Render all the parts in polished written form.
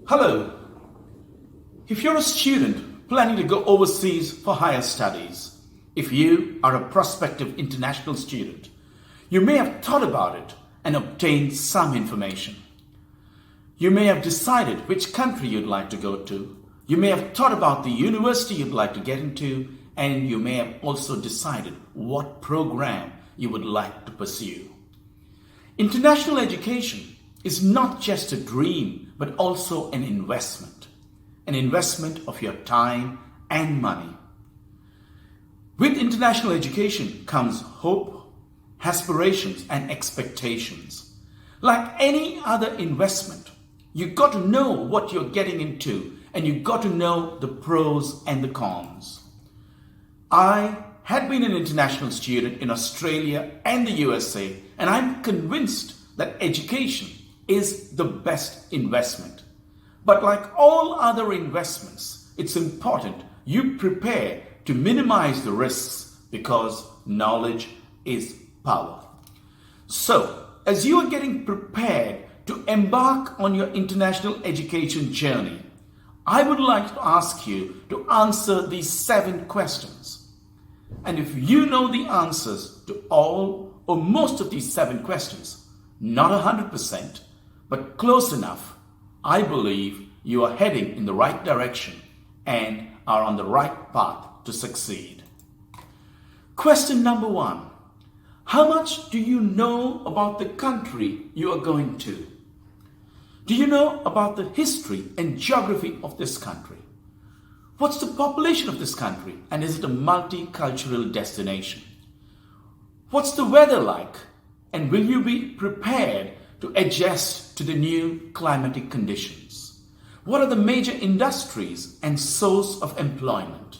Hello. If you're a student planning to go overseas for higher studies, if you are a prospective international student, you may have thought about it and obtained some information. You may have decided which country you'd like to go to. You may have thought about the university you'd like to get into, and you may have also decided what program you would like to pursue. International education is not just a dream, but also an investment of your time and money. With international education comes hope, aspirations, and expectations. Like any other investment, you got to know what you're getting into, and you got to know the pros and the cons. I had been an international student in Australia and the USA, and I'm convinced that education is the best investment. But like all other investments, it's important you prepare to minimize the risks because knowledge is power. So, as you are getting prepared to embark on your international education journey, I would like to ask you to answer these 7 questions. And if you know the answers to all or most of these 7 questions, not 100%, but close enough, I believe you are heading in the right direction and are on the right path to succeed. Question number 1. How much do you know about the country you are going to? Do you know about the history and geography of this country? What's the population of this country, and is it a multicultural destination? What's the weather like, and will you be prepared to adjust to the new climatic conditions? What are the major industries and source of employment?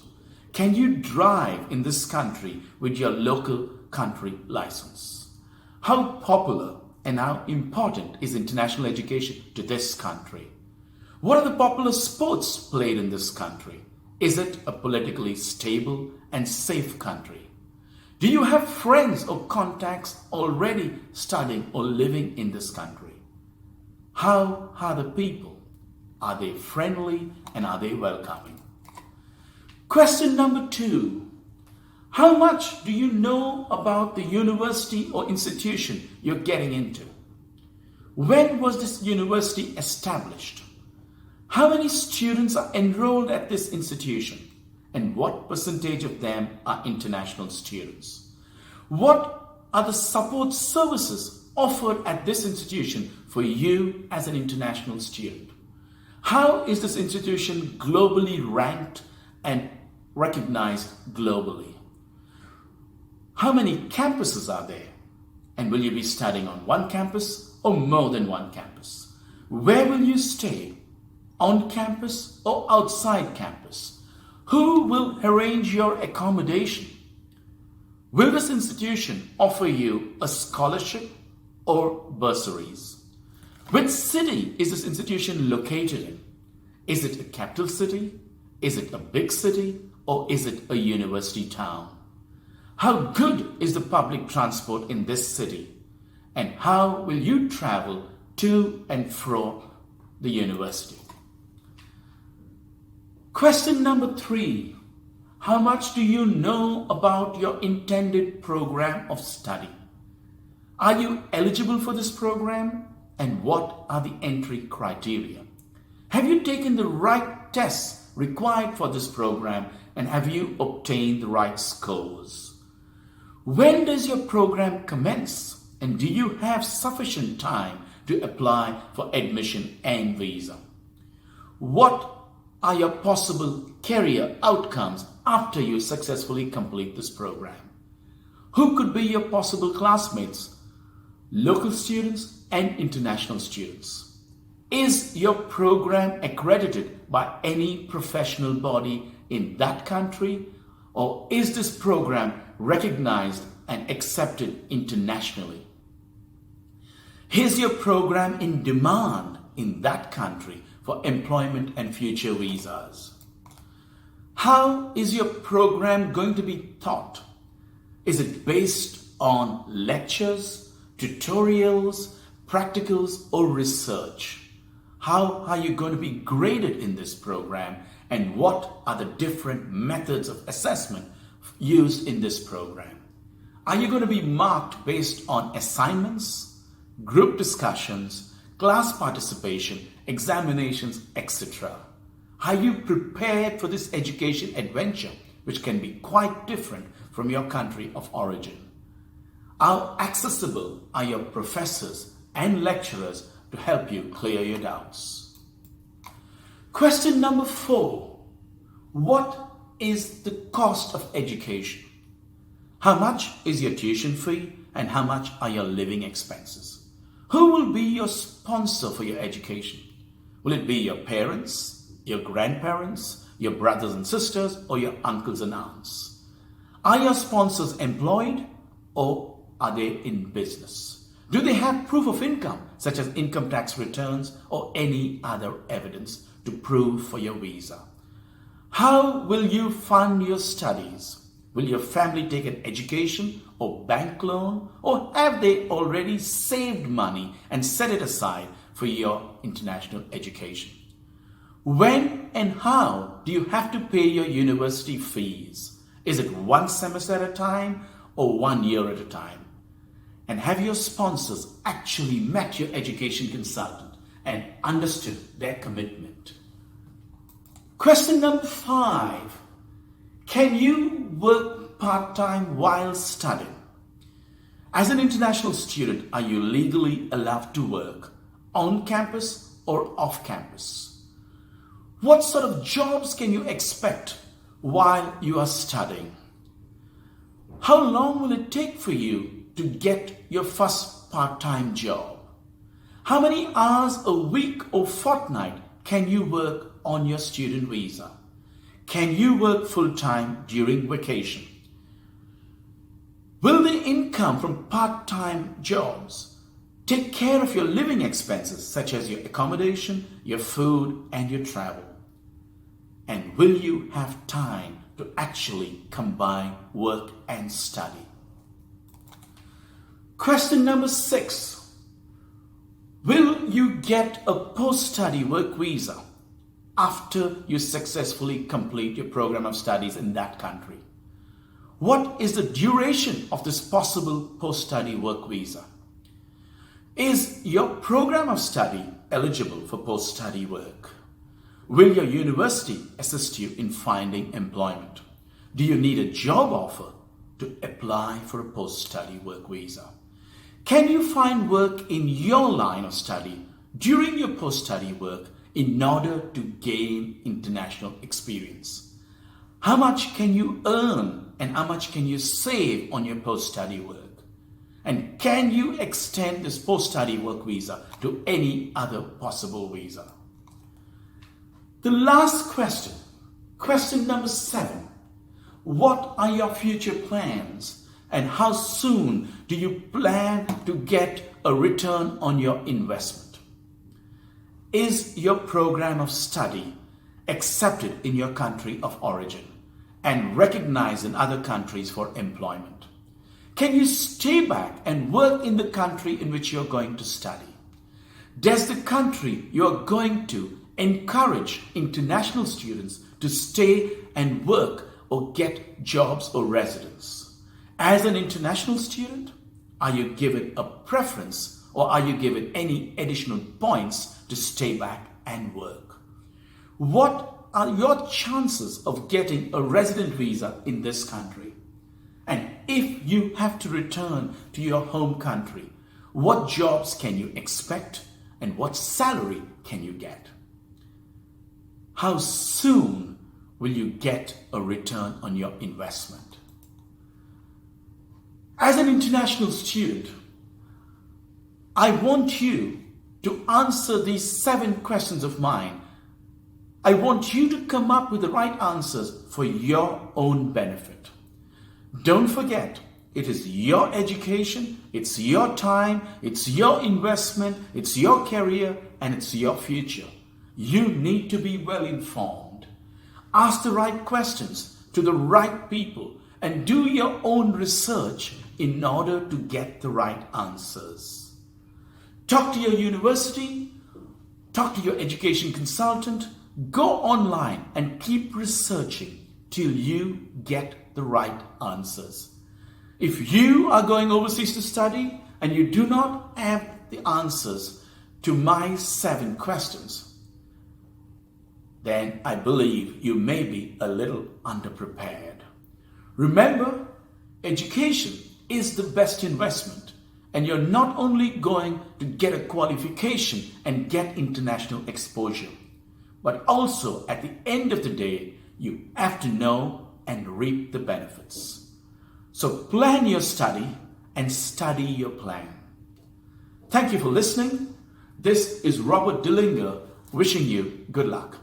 Can you drive in this country with your local country license? How popular and how important is international education to this country? What are the popular sports played in this country? Is it a politically stable and safe country? Do you have friends or contacts already studying or living in this country? How are the people? Are they friendly and are they welcoming? Question number 2. How much do you know about the university or institution you're getting into? When was this university established? How many students are enrolled at this institution? And what percentage of them are international students? What are the support services offered at this institution for you as an international student? How is this institution globally ranked and recognized globally? How many campuses are there? And will you be studying on one campus or more than one campus? Where will you stay? On campus or outside campus? Who will arrange your accommodation? Will this institution offer you a scholarship or bursaries? Which city is this institution located in? Is it a capital city? Is it a big city? Or is it a university town? How good is the public transport in this city? And how will you travel to and from the university? Question number 3. How much do you know about your intended program of study? Are you eligible for this program? And what are the entry criteria? Have you taken the right tests required for this program, and have you obtained the right scores? When does your program commence, and do you have sufficient time to apply for admission and visa? What are your possible career outcomes after you successfully complete this program? Who could be your possible classmates, local students and international students? Is your program accredited by any professional body in that country, or is this program recognized and accepted internationally? Is your program in demand in that country for employment and future visas? How is your program going to be taught? Is it based on lectures, tutorials, practicals, or research? How are you going to be graded in this program? And what are the different methods of assessment used in this program? Are you going to be marked based on assignments, group discussions, class participation, examinations, etc.? Are you prepared for this education adventure, which can be quite different from your country of origin? How accessible are your professors and lecturers to help you clear your doubts? Question number 4. What is the cost of education? How much is your tuition fee and how much are your living expenses? Who will be your sponsor for your education? Will it be your parents, your grandparents, your brothers and sisters, or your uncles and aunts? Are your sponsors employed or are they in business? Do they have proof of income, such as income tax returns or any other evidence to prove for your visa? How will you fund your studies? Will your family take an education or bank loan, or have they already saved money and set it aside for your international education? When and how do you have to pay your university fees? Is it one semester at a time or 1 year at a time? And have your sponsors actually met your education consultant and understood their commitment? Question number 5. Can you work part-time while studying? As an international student, are you legally allowed to work on campus or off campus? What sort of jobs can you expect while you are studying? How long will it take for you to get your first part-time job? How many hours a week or fortnight can you work on your student visa? Can you work full-time during vacation? Will the income from part-time jobs take care of your living expenses, such as your accommodation, your food, and your travel? And will you have time to actually combine work and study? Question number 6. Will you get a post-study work visa after you successfully complete your program of studies in that country? What is the duration of this possible post-study work visa? Is your program of study eligible for post-study work? Will your university assist you in finding employment? Do you need a job offer to apply for a post-study work visa? Can you find work in your line of study during your post-study work in order to gain international experience? How much can you earn and how much can you save on your post-study work? And can you extend this post-study work visa to any other possible visa? The last question, question number 7. What are your future plans and how soon do you plan to get a return on your investment? Is your program of study accepted in your country of origin and recognized in other countries for employment? Can you stay back and work in the country in which you're going to study? Does the country you're going to encourage international students to stay and work or get jobs or residence? As an international student, are you given a preference or are you given any additional points to stay back and work? What are your chances of getting a resident visa in this country? And if you have to return to your home country, what jobs can you expect and what salary can you get? How soon will you get a return on your investment? As an international student, I want you to answer these 7 questions of mine. I want you to come up with the right answers for your own benefit. Don't forget, it is your education, it's your time, it's your investment, it's your career, and it's your future. You need to be well informed. Ask the right questions to the right people and do your own research in order to get the right answers. Talk to your university, talk to your education consultant, go online and keep researching till you get the right answers. If you are going overseas to study and you do not have the answers to my 7 questions, then I believe you may be a little underprepared. Remember, education is the best investment, and you're not only going to get a qualification and get international exposure, but also at the end of the day, you have to know and reap the benefits. So plan your study and study your plan. Thank you for listening. This is Robert Dilinger wishing you good luck.